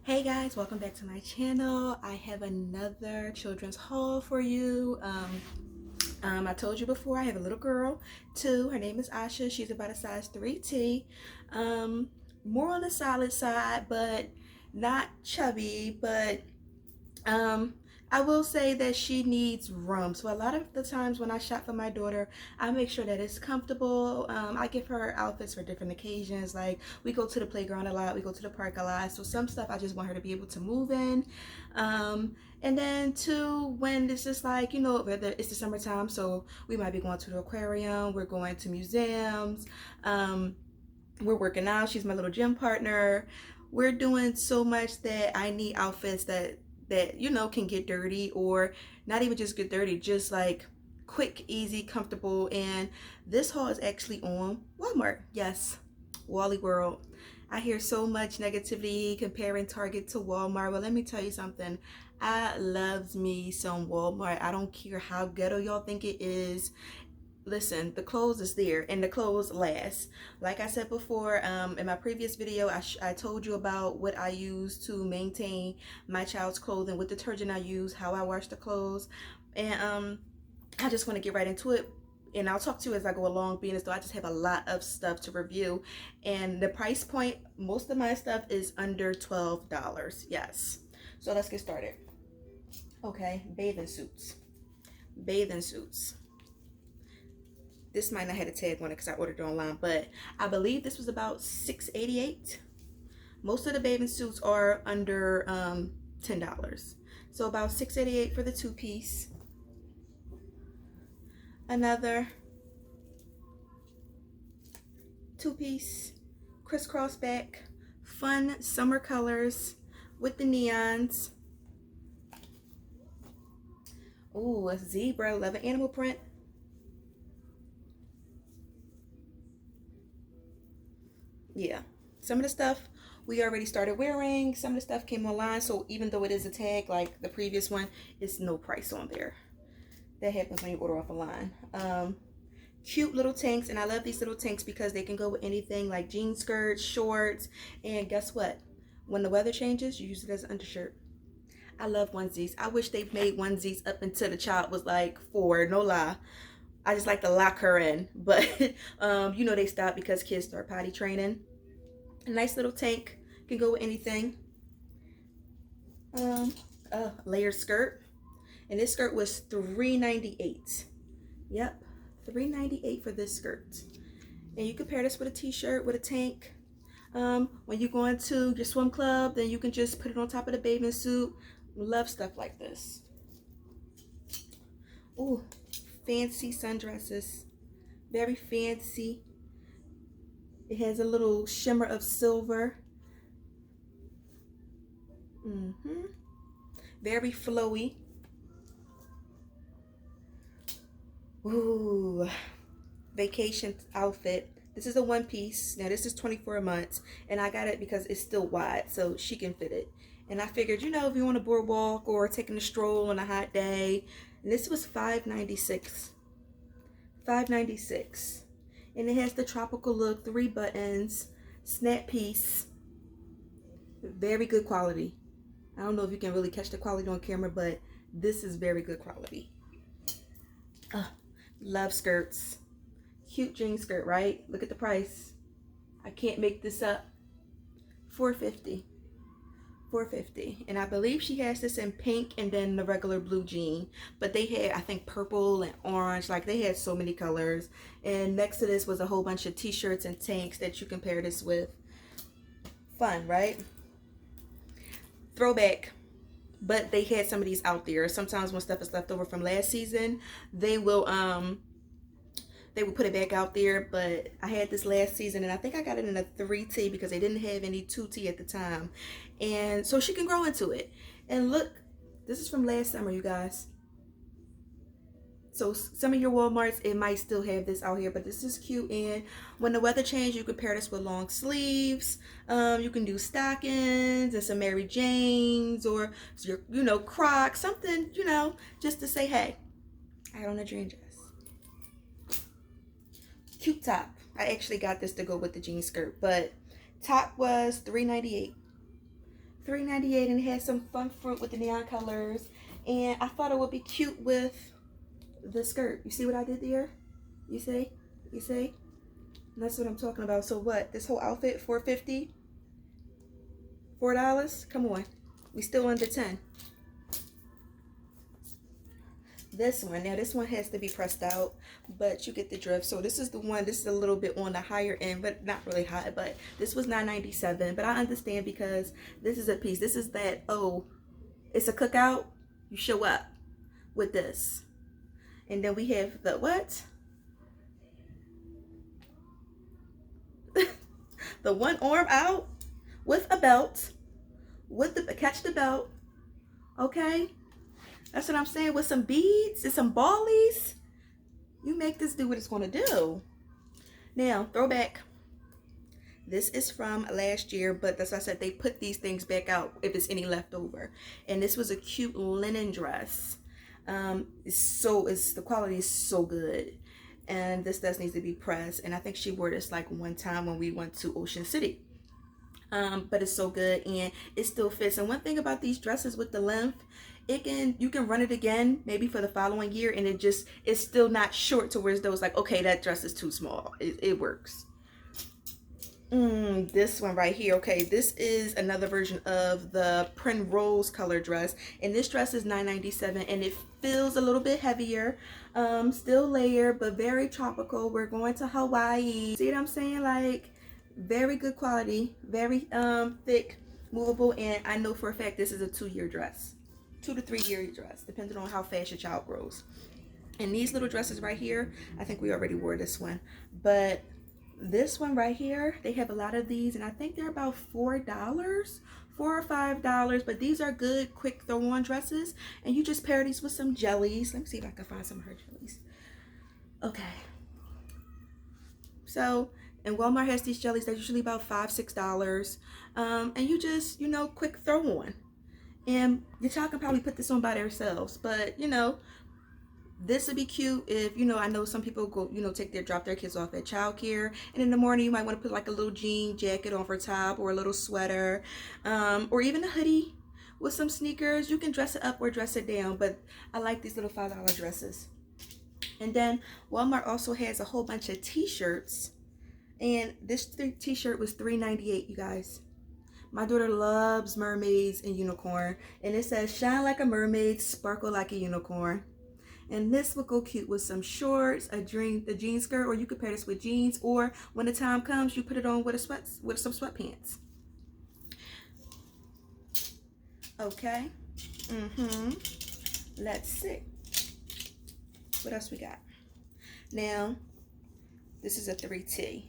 Hey guys, welcome back to my channel. I have another children's haul for you. I told you before, I have a little girl too. Her name is Asha. She's about a size 3T. More on the solid side, but not chubby, but um, I will say that she needs room. So a lot of the times when I shop for my daughter, I make sure that it's comfortable. I give her outfits for different occasions. Like we go to the playground a lot, we go to the park a lot. So some stuff I just want her to be able to move in. And then two, when it's just like, whether it's the summertime, so we might be going to the aquarium, we're going to museums, we're working out. She's my little gym partner. We're doing so much that I need outfits that can get dirty, or not even just get dirty, just like quick, easy, comfortable. And this haul is actually on Walmart. Yes, Wally World. I hear so much negativity comparing Target to Walmart. Well, let me tell you something. I loves me some Walmart. I don't care how ghetto y'all think it is. Listen, the clothes is there and the clothes last. Like I said before, in my previous video, I told you about what I use to maintain my child's clothing, what detergent I use, how I wash the clothes. And I just want to get right into it, and I'll talk to you as I go along, being as though I just have a lot of stuff to review. And the price point, most of my stuff is under $12. Yes. So let's get started. Okay, bathing suits. Bathing suits. This might not have a tag on it because I ordered it online, but I believe this was about $6.88. Most of the bathing suits are under $10. So about $6.88 for the two-piece. Another two-piece, crisscross back, fun summer colors with the neons. Ooh, a zebra leather animal print. Yeah, some of the stuff we already started wearing. Some of the stuff came online, so even though it is a tag like the previous one, it's no price on there. That happens when you order off a line. Cute little tanks, and I love these little tanks because they can go with anything like jean skirts, shorts, and guess what? When the weather changes, you use it as an undershirt. I love onesies. I wish they made onesies up until the child was like 4, no lie. I just like to lock her in, but they stop because kids start potty training. A nice little tank, can go with anything. A layered skirt, and this skirt was $3.98. Yep, $3.98 for this skirt. And you can pair this with a t-shirt, with a tank. When you go into your swim club, then you can just put it on top of the bathing suit. Love stuff like this. Ooh, fancy sundresses, very fancy. It has a little shimmer of silver. Very flowy. Ooh, vacation outfit. This is a one piece. Now this is 24 months, and I got it because it's still wide, so she can fit it. And I figured, if you want a boardwalk or taking a stroll on a hot day, and this was $5.96. $5.96. And it has the tropical look, 3 buttons, snap piece. Very good quality. I don't know if you can really catch the quality on camera, but this is very good quality. Love skirts. Cute jean skirt, right? Look at the price. I can't make this up. $4.50. $4.50. And I believe she has this in pink and then the regular blue jean, but they had, I think, purple and orange. Like, they had so many colors. And next to this was a whole bunch of t-shirts and tanks that you can pair this with. Fun, right? Throwback. But they had some of these out there. Sometimes when stuff is left over from last season, they will put it back out there. But I had this last season, and I think I got it in a 3T because they didn't have any 2T at the time. And so she can grow into it. And look, this is from last summer, you guys. So some of your Walmarts, it might still have this out here, but this is cute. And when the weather changes, you can pair this with long sleeves. You can do stockings and some Mary Janes, or your Crocs, something, just to say, hey, I had on a dream dress. Cute top. I actually got this to go with the jean skirt, but top was $3.98. $3.98, and it had some fun fruit with the neon colors. And I thought it would be cute with the skirt. You see what I did there? You see? You see? That's what I'm talking about. So what? This whole outfit, $4.50? $4? Come on. We still under 10. This one, now this one has to be pressed out, but you get the drift. So this is the one, this is a little bit on the higher end, but not really high. But this was $9.97, but I understand because this is a piece. This is that, oh, it's a cookout. You show up with this. And then we have the what? The one arm out with a belt, with the, catch the belt, okay? That's what I'm saying, with some beads and some ballies. You make this do what it's gonna do. Now, throwback. This is from last year, but as I said, they put these things back out if it's any left over. And this was a cute linen dress. The quality is so good. And this does need to be pressed. And I think she wore this like one time when we went to Ocean City. But it's so good and it still fits. And one thing about these dresses with the length, you can run it again maybe for the following year, and it's still not short to where those like, okay, that dress is too small. It works. This one right here, okay, this is another version of the print rose color dress, and this dress is $9.97, and it feels a little bit heavier, still layered but very tropical. We're going to Hawaii. See what I'm saying? Like, very good quality, very thick, movable, and I know for a fact this is a 2-year dress, 2 to 3 year dress, depending on how fast your child grows. And these little dresses right here, I think we already wore this one, but this one right here, they have a lot of these, and I think they're about $4 or $5, but these are good quick throw on dresses, and you just pair these with some jellies. Let me see if I can find some of her jellies. Okay, so, and Walmart has these jellies. They're usually about $5-6, and you just, you know, quick throw on. And your child can probably put this on by themselves, but you know, this would be cute if, you know, I know some people go, you know, drop their kids off at childcare, and in the morning you might want to put like a little jean jacket over top, or a little sweater, or even a hoodie with some sneakers. You can dress it up or dress it down, but I like these little $5 dresses. And then Walmart also has a whole bunch of t-shirts, and this t-shirt was $3.98, you guys. My daughter loves mermaids and unicorn, and it says shine like a mermaid, sparkle like a unicorn. And this would go cute with some shorts, the jean skirt, or you could pair this with jeans, or when the time comes, you put it on with some sweatpants. Okay. Let's see. What else we got? Now, this is a 3T.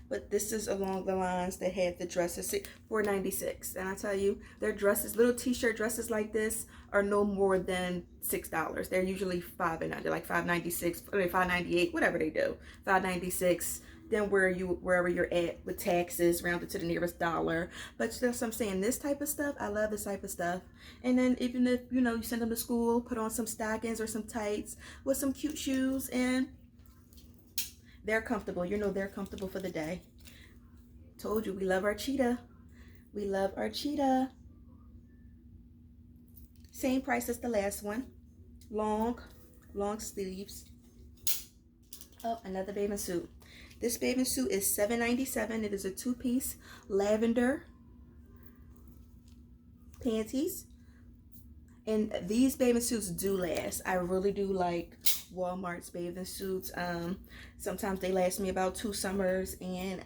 But this is along the lines that had the dresses, $4.96. And I tell you, their dresses, little t-shirt dresses like this, are no more than $6. They're usually $5 and under, like $5.96, or $5.98, whatever they do, $5.96. Then wherever you're at with taxes, rounded to the nearest dollar. But that's what I'm saying. This type of stuff, I love this type of stuff. And then even if, you know, you send them to school, put on some stockings or some tights with some cute shoes, and they're comfortable. You know, they're comfortable for the day. Told you, we love our cheetah. We love our cheetah. Same price as the last one. Long sleeves. Oh, another bathing suit. This bathing suit is $7.97. It is a 2-piece lavender panties. And these bathing suits do last. I really do like Walmart's bathing suits. Sometimes they last me about 2 summers, and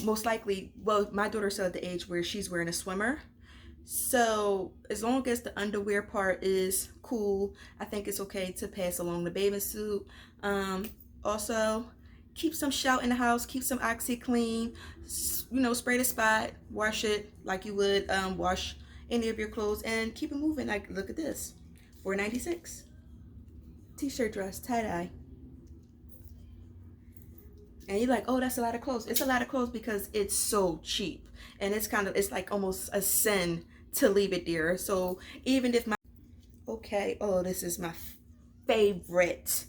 most likely, well, my daughter's still at the age where she's wearing a swimmer, so as long as the underwear part is cool, I think it's okay to pass along the bathing suit. Also, keep some shout in the house, keep some OxyClean, you know, spray the spot, wash it like you would wash any of your clothes, and keep it moving. Like, look at this, $4.96. T-shirt dress, tie-dye. And you're like, oh, that's a lot of clothes. It's a lot of clothes because it's so cheap, and it's like almost a sin to leave it there. So even if oh, this is my favorite.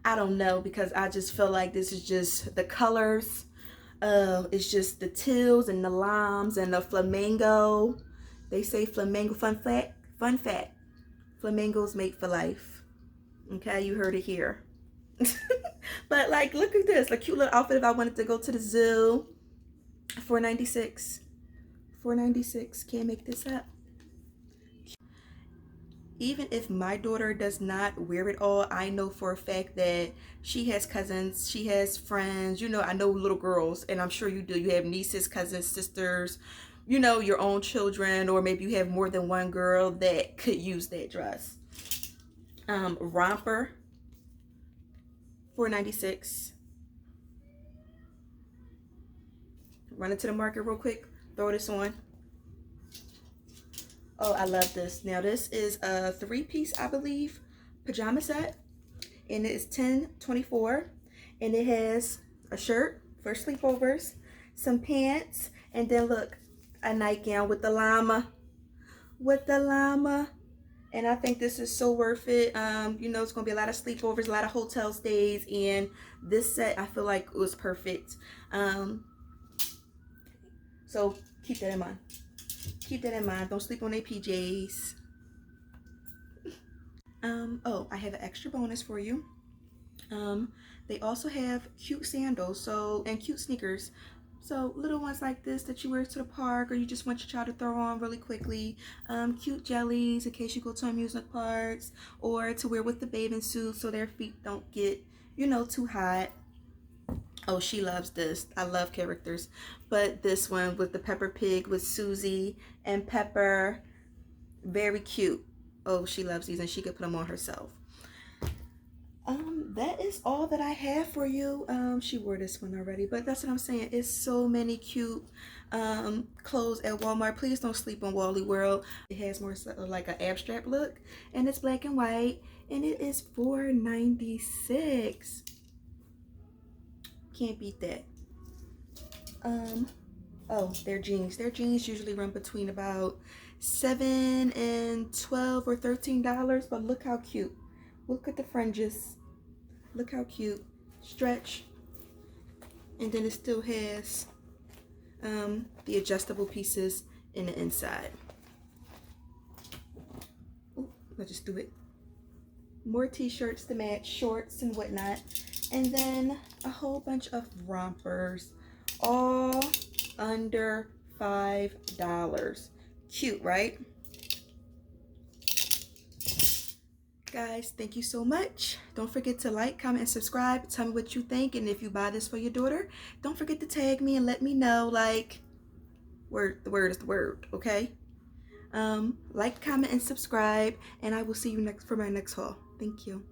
I don't know, because I just feel like this is just the colors. It's just the teals and the limes and the flamingo. They say flamingo, fun fact, flamingos mate for life. Okay, you heard it here. But like, look at this, a cute little outfit if I wanted to go to the zoo. $4.96. $4.96. Can't make this up. Even if my daughter does not wear it all, I know for a fact that she has cousins, she has friends. You know, I know little girls, and I'm sure you do. You have nieces, cousins, sisters, you know, your own children, or maybe you have more than one girl that could use that dress. Romper, $4.96. Run into the market real quick, throw this on. Oh, I love this. Now this is a 3-piece, I believe, pajama set, and it is $10.24, and it has a shirt for sleepovers, some pants, and then look, a nightgown with the llama, and I think this is so worth it. You know, it's gonna be a lot of sleepovers, a lot of hotel stays, and this set I feel like it was perfect. So keep that in mind. Keep that in mind. Don't sleep on their PJs. Oh, I have an extra bonus for you. They also have cute sandals, and cute sneakers. So little ones like this that you wear to the park, or you just want your child to throw on really quickly. Cute jellies in case you go to amusement parks, or to wear with the bathing suit so their feet don't get, you know, too hot. Oh, she loves this. I love characters. But this one with the Pepper Pig with Susie and Pepper. Very cute. Oh, she loves these, and she could put them on herself. That is all that I have for you. She wore this one already, but that's what I'm saying. It's so many cute clothes at Walmart. Please don't sleep on Wally World. It has more like an abstract look, and it's black and white, and it is $4.96. Can't beat that. Oh, their jeans usually run between about $7 and $12 or $13, but look how cute. Look at the fringes. Look how cute. Stretch, and then it still has the adjustable pieces in the inside. Ooh, I just do it. More t-shirts to match, shorts and whatnot, and then a whole bunch of rompers, all under $5. Cute, right? Guys, thank you so much. Don't forget to like, comment, and subscribe. Tell me what you think, and if you buy this for your daughter, don't forget to tag me and let me know. Like, the word is the word, okay? Like, comment, and subscribe, and I will see you next for my next haul. Thank you.